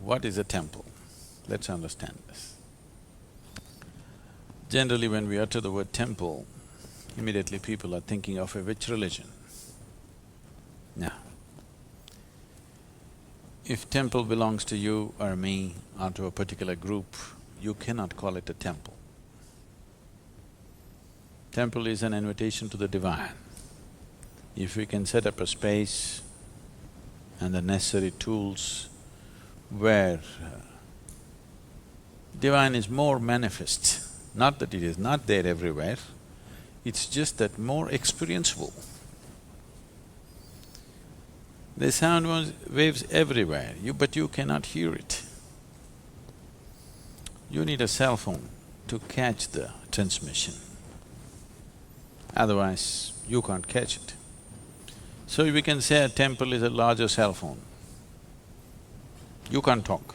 What is a temple? Let's understand this. Generally, when we utter the word temple, immediately people are thinking of a which religion? Now, if temple belongs to you or me or to a particular group, you cannot call it a temple. Temple is an invitation to the divine. If we can set up a space and the necessary tools where divine is more manifest, not that it is not there everywhere, it's just that more experienceable. There's sound waves everywhere, but you cannot hear it. You need a cell phone to catch the transmission, otherwise you can't catch it. So we can say a temple is a larger cell phone. You can't talk,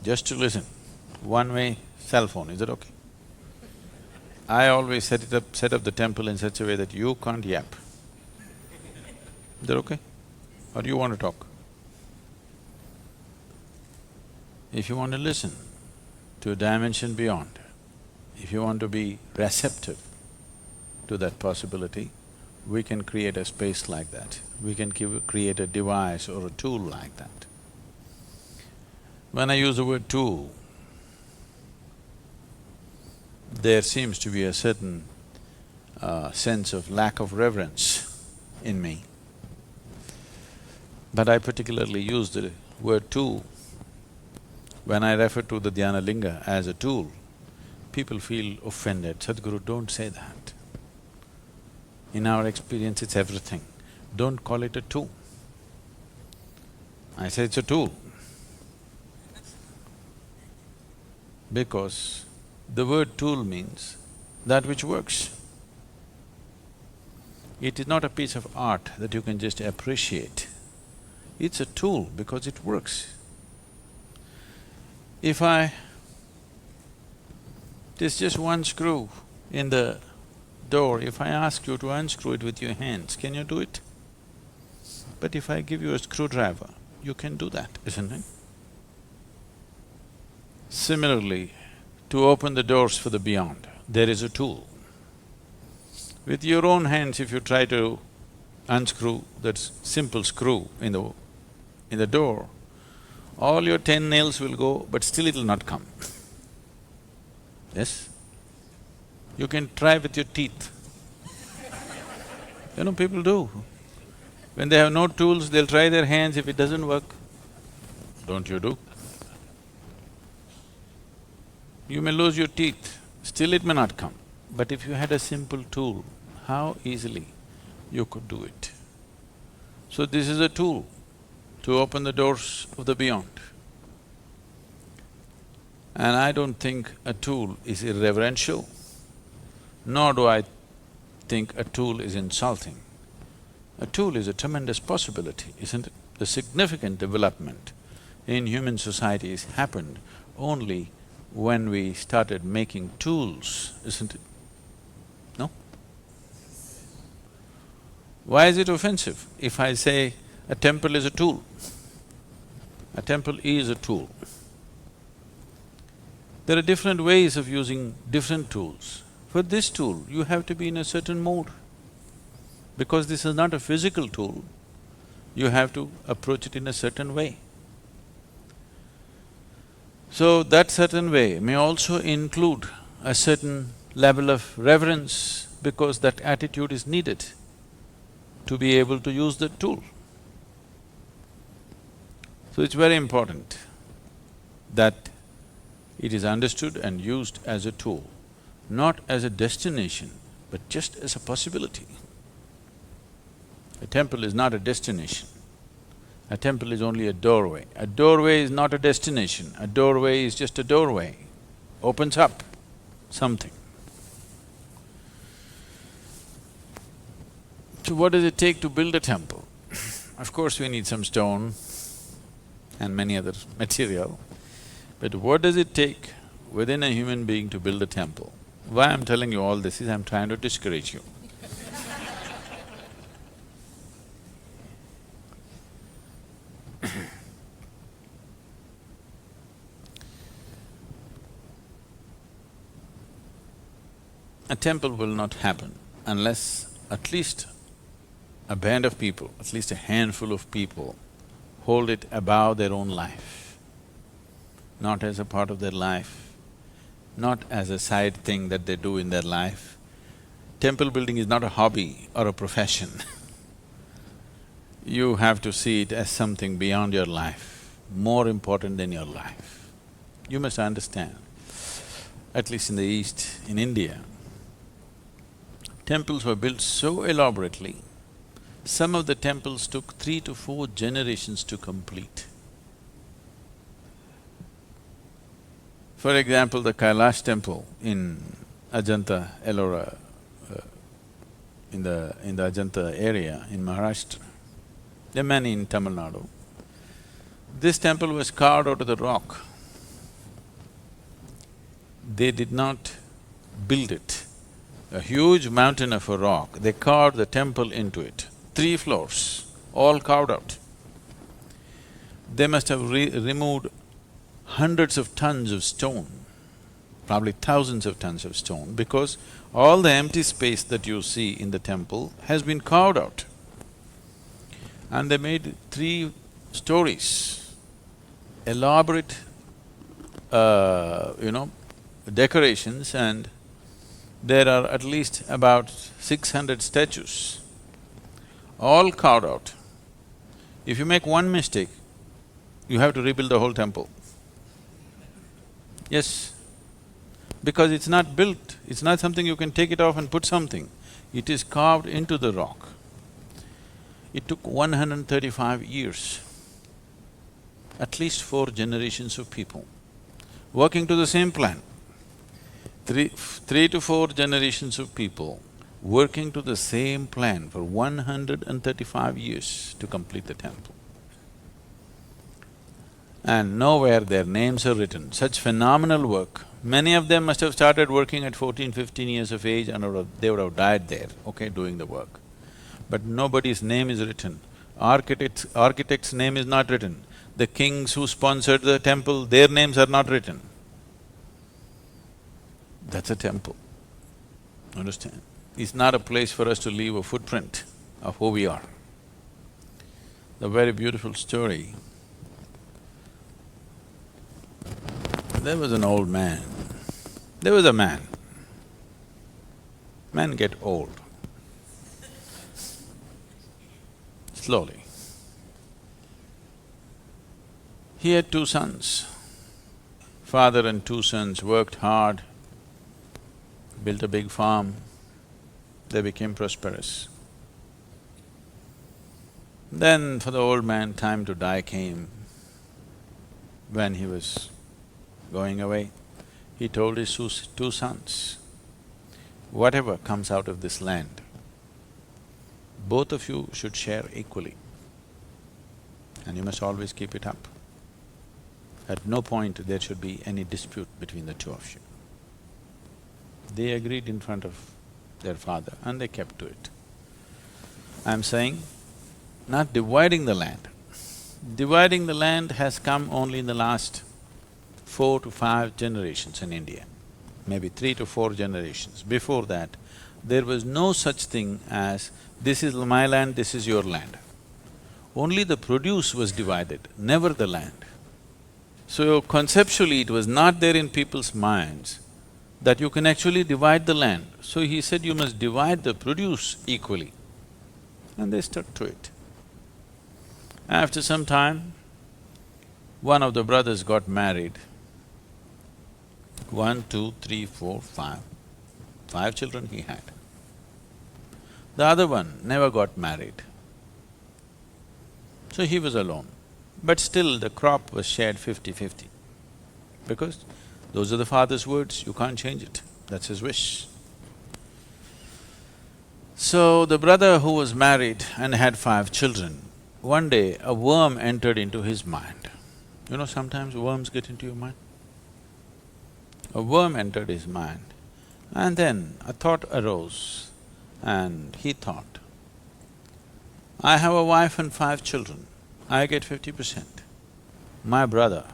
just to listen, one-way cell phone, is that okay? I always set up the temple in such a way that you can't yap. Is that okay? Or you want to talk? If you want to listen to a dimension beyond, if you want to be receptive to that possibility, we can create a space like that. We can create a device or a tool like that. When I use the word tool, there seems to be a certain sense of lack of reverence in me. But I particularly use the word tool. When I refer to the dhyana linga as a tool, people feel offended. Sadguru, don't say that. In our experience, it's everything. Don't call it a tool. I say it's a tool. Because the word tool means that which works. It is not a piece of art that you can just appreciate. It's a tool because it works. There's just one screw in the door, if I ask you to unscrew it with your hands, can you do it? But if I give you a screwdriver, you can do that, isn't it? Similarly, to open the doors for the beyond, there is a tool. With your own hands, if you try to unscrew that simple screw in the door, all your 10 nails will go, but still it'll not come. Yes? You can try with your teeth. You know, people do. When they have no tools, they'll try their hands, if it doesn't work, don't you do? You may lose your teeth, still it may not come. But if you had a simple tool, how easily you could do it. So this is a tool to open the doors of the beyond. And I don't think a tool is irreverential, nor do I think a tool is insulting. A tool is a tremendous possibility, isn't it? The significant development in human society has happened only when we started making tools, isn't it? No? Why is it offensive if I say a temple is a tool? A temple is a tool. There are different ways of using different tools. For this tool, you have to be in a certain mode. Because this is not a physical tool, you have to approach it in a certain way. So that certain way may also include a certain level of reverence, because that attitude is needed to be able to use the tool. So it's very important that it is understood and used as a tool, not as a destination, but just as a possibility. A temple is not a destination. A temple is only a doorway. A doorway is not a destination. A doorway is just a doorway, opens up something. So what does it take to build a temple? Of course, we need some stone and many other material, but what does it take within a human being to build a temple? Why I'm telling you all this is I'm trying to discourage you. a temple will not happen unless at least a band of people, at least a handful of people, hold it above their own life, not as a part of their life, not as a side thing that they do in their life. Temple building is not a hobby or a profession. You have to see it as something beyond your life, more important than your life. You must understand, at least in the East, in India, temples were built so elaborately, some of the temples took 3 to 4 generations to complete. For example, the Kailash temple in Ajanta, Ellora, in the Ajanta area in Maharashtra. There are many in Tamil Nadu. This temple was carved out of the rock. They did not build it. A huge mountain of a rock, they carved the temple into it. 3 floors, all carved out. They must have removed hundreds of tons of stone, probably thousands of tons of stone, because all the empty space that you see in the temple has been carved out. And they made 3 stories, elaborate, decorations, and there are at least about 600 statues, all carved out. If you make one mistake, you have to rebuild the whole temple. Yes, because it's not built, it's not something you can take it off and put something. It is carved into the rock. It took 135 years, at least 4 generations of people working to the same plan. Three to 4 generations of people working to the same plan for 135 years to complete the temple. And nowhere their names are written. Such phenomenal work. Many of them must have started working at 14, 15 years of age and they would have died there, okay, doing the work. But nobody's name is written. Architect's name is not written. The kings who sponsored the temple, their names are not written. That's a temple, understand? It's not a place for us to leave a footprint of who we are. A very beautiful story. There was an old man. There was a man. Men get old. Slowly. He had 2 sons. Father and 2 sons worked hard, built a big farm, they became prosperous. Then for the old man, time to die came. When he was going away, he told his 2 sons, whatever comes out of this land, both of you should share equally, and you must always keep it up. At no point there should be any dispute between the 2 of you. They agreed in front of their father and they kept to it. I'm saying, not dividing the land. Dividing the land has come only in the last 4 to 5 generations in India, maybe 3 to 4 generations. Before that, there was no such thing as, this is my land, this is your land. Only the produce was divided, never the land. So conceptually, it was not there in people's minds that you can actually divide the land. So he said, you must divide the produce equally. And they stuck to it. After some time, one of the brothers got married. 1, 2, 3, 4, 5. 5 children he had. The other one never got married. So he was alone. But still the crop was shared 50-50, because those are the father's words, you can't change it, that's his wish. So the brother who was married and had 5 children, one day a worm entered into his mind. You know, sometimes worms get into your mind. A worm entered his mind, and then a thought arose, and he thought, I have a wife and 5 children, I get 50%. My brother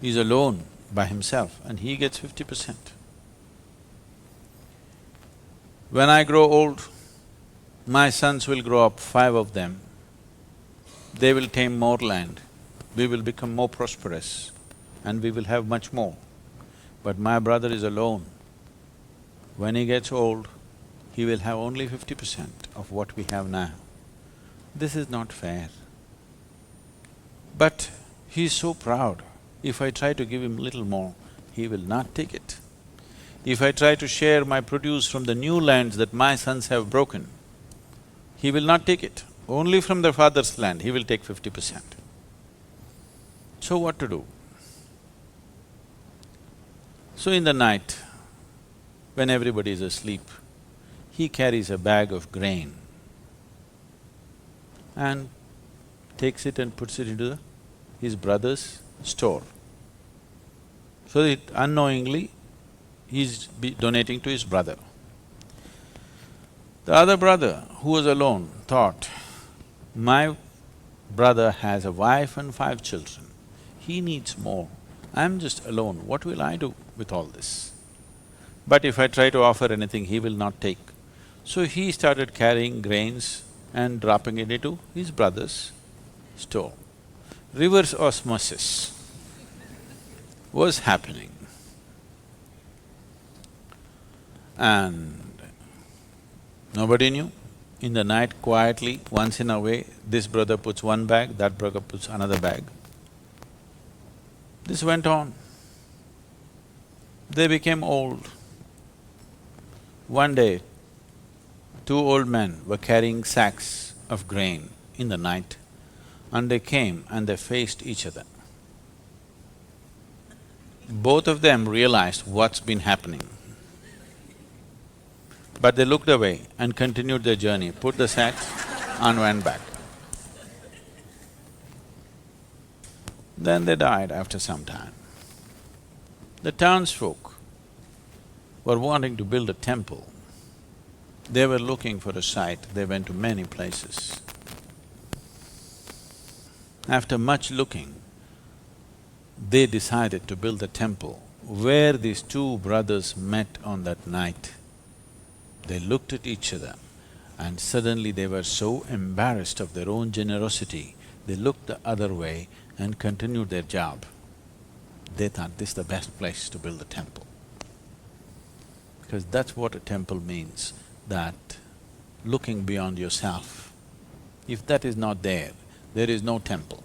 is alone by himself and he gets 50%. When I grow old, my sons will grow up, 5 of them. They will tame more land, we will become more prosperous and we will have much more. But my brother is alone. When he gets old, he will have only 50% of what we have now. This is not fair. But he is so proud. If I try to give him little more, he will not take it. If I try to share my produce from the new lands that my sons have broken, he will not take it. Only from the father's land, he will take 50%. So what to do? So in the night, when everybody is asleep, he carries a bag of grain and takes it and puts it into his brother's store. So that unknowingly, he's donating to his brother. The other brother, who was alone, thought, my brother has a wife and 5 children, he needs more. I'm just alone, what will I do with all this? But if I try to offer anything, he will not take. So he started carrying grains and dropping it into his brother's store. Reverse osmosis was happening. And nobody knew. In the night, quietly, once in a way, this brother puts one bag, that brother puts another bag. This went on. They became old. One day, 2 old men were carrying sacks of grain in the night, and they came and they faced each other. Both of them realized what's been happening. But they looked away and continued their journey, put the sacks and went back. Then they died after some time. The townsfolk were wanting to build a temple. They were looking for a site, they went to many places. After much looking, they decided to build a temple where these 2 brothers met on that night. They looked at each other and suddenly they were so embarrassed of their own generosity, they looked the other way and continued their job. They thought this is the best place to build a temple. Because that's what a temple means, that looking beyond yourself. If that is not there, there is no temple.